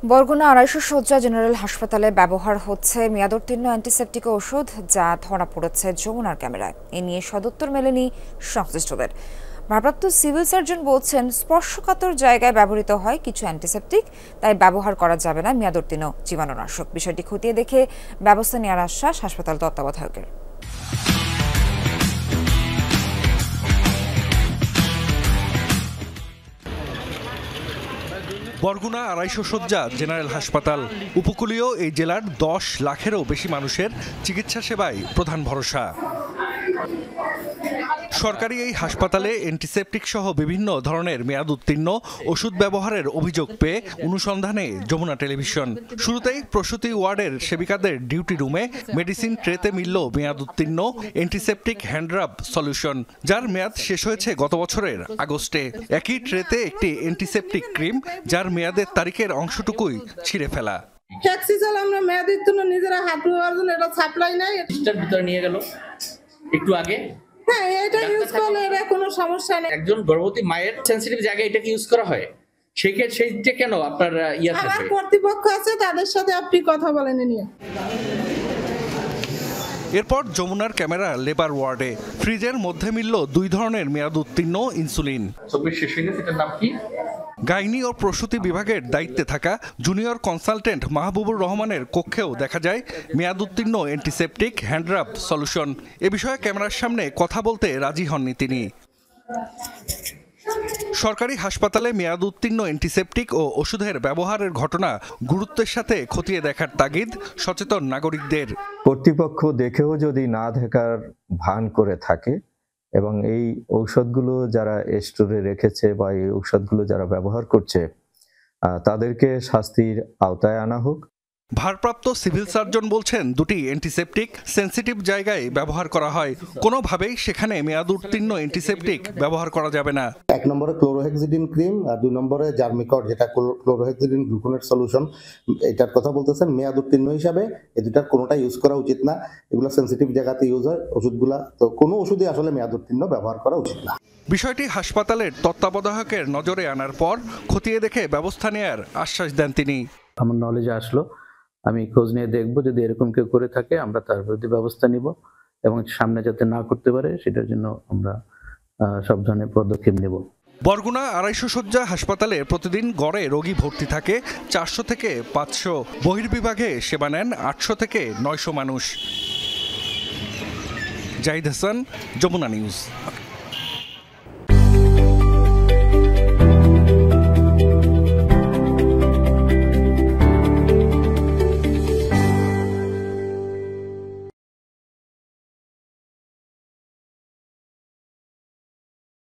বরগুনা ২৫০ শয্যা জেনারেল হাসপাতালে ব্যবহার হচ্ছে মেয়াদোত্তীর্ণ অ্যান্টিসেপটিক ওষুধ, যা ধরা পড়েছে যমুনার ক্যামেরায়। এ নিয়ে সদুত্তর মেলেনি সংশ্লিষ্টদের। ভারপ্রাপ্ত সিভিল সার্জন বলছেন, স্পর্শকাতর জায়গায় ব্যবহৃত হয় কিছু অ্যান্টিসেপটিক, তাই ব্যবহার করা যাবে না মেয়াদোত্তীর্ণ জীবাণুনাশক। বিষয়টি খতিয়ে দেখে ব্যবস্থা নেওয়ার আশ্বাস হাসপাতাল তত্ত্বাবধায়কের। বরগুনা ২৫০ শয্যা জেনারেল হাসপাতাল উপকূলীয় এই জেলার ১০ লাখেরও বেশি মানুষের চিকিৎসা সেবায় প্রধান ভরসা। সরকারি এই হাসপাতালে অ্যান্টিসেপটিক সহ বিভিন্ন ধরনের মেয়াদ উত্তীর্ণ ওষুধ ব্যবহারের অভিযোগ পেয়ে অনুসন্ধানে যমুনা টেলিভিশন। শুরুতেই প্রসূতি ওয়ার্ডের সেবিকাদের ডিউটি রুমে মেডিসিন ট্রেতে মিলল মেয়াদ উত্তীর্ণ অ্যান্টিসেপটিক হ্যান্ডরাব সলিউশন, যার মেয়াদ শেষ হয়েছে গত বছরের আগস্টে। একই ট্রেতে একটি অ্যান্টিসেপটিক ক্রিম, যার মেয়াদের তারিখের অংশটুকুই ছিঁড়ে ফেলা। আমরা মেয়াদের জন্য নিজেরা হাত ধোয়ার জন্য এটা সাপ্লাই নাই, এটার ভিতরে নিয়ে গেল একটু আগে। হ্যাঁ, এটা ইউজ করলে এর কোনো সমস্যা নেই। একজন গর্ভবতী মায়ের সেনসিটিভ জায়গায় এটাকে ইউজ করা হয়, সেইটা কেন আপনার আমার কর্তৃপক্ষ আছে, তাদের সাথে আপনি কথা বলেন নিয়ে। এরপর যমুনার ক্যামেরা লেবার ওয়ার্ডে ফ্রিজের মধ্যে মিলল ২ ধরনের মেয়াদ উত্তীর্ণ ইনসুলিন। এটার নাম কি? গাইনি ও প্রসূতি বিভাগের দায়িত্বে থাকা জুনিয়র কনসালটেন্ট মাহবুবুর রহমানের কক্ষেও দেখা যায় মেয়াদ উত্তীর্ণ অ্যান্টিসেপটিক হ্যান্ডরাব সলিউশন। এ বিষয়ে ক্যামেরার সামনে কথা বলতে রাজি হননি তিনি। সরকারি হাসপাতালে মেয়াদ উত্তীর্ণ অ্যান্টিসেপটিক ও ওষুধের ব্যবহারের ঘটনা গুরুত্বের সাথে খতিয়ে দেখার তাগিদ সচেতন নাগরিকদের। কর্তৃপক্ষ দেখেও যদি না দেখার ভান করে থাকে এবং এই ঔষধগুলো যারা স্টোরে রেখেছে বা এই ঔষধগুলো যারা ব্যবহার করছে তাদেরকে শাস্তির আওতায় আনা হোক। ভারপ্রাপ্ত সিভিল সার্জন বলছেন, দুটি অ্যান্টিসেপটিক সেনসিটিভ জায়গায় ব্যবহার করা হয়, কোনোভাবেই সেখানে মেয়াদ উত্তীর্ণ অ্যান্টিসেপটিক ব্যবহার করা যাবে না। ১ নম্বরে ক্লোরোহেক্সিডিন ক্রিম আর ২ নম্বরে জার্মিকট, যেটা ক্লোরোহেক্সিডিন গ্লুকোনেট সলিউশন, এটার কথা বলতেছেন। মেয়াদ উত্তীর্ণ হিসাবে এই দুটার কোনোটা ইউজ করা উচিত না। এগুলো সেনসিটিভ জায়গাতে ইউজ হয় ওষুধগুলা, তো কোনো ওষুধই আসলে মেয়াদ উত্তীর্ণ ব্যবহার করা উচিত না। বিষয়টি হাসপাতালের তত্ত্বাবধায়কের নজরে আনার পর খতিয়ে দেখে ব্যবস্থা নেয়ার আশ্বাস দেন তিনি। আমার নলেজে আসলো, আমি খোঁজ নিয়ে দেখব, যদি এরকম কেউ করে থাকে আমরা তার বিরুদ্ধে ব্যবস্থা নিব এবং সামনে যাতে না করতে পারে সেটার জন্য আমরা সব ধরনের পদক্ষেপ নেব। বরগুনা ২৫০ শয্যা হাসপাতালে প্রতিদিন গড়ে রোগী ভর্তি থাকে ৪০০ থেকে ৫০০। বহির্বিভাগে সেবা নেন ৮০০ থেকে ৯০০ মানুষ। জাহিদ হাসান, যমুনা নিউজ।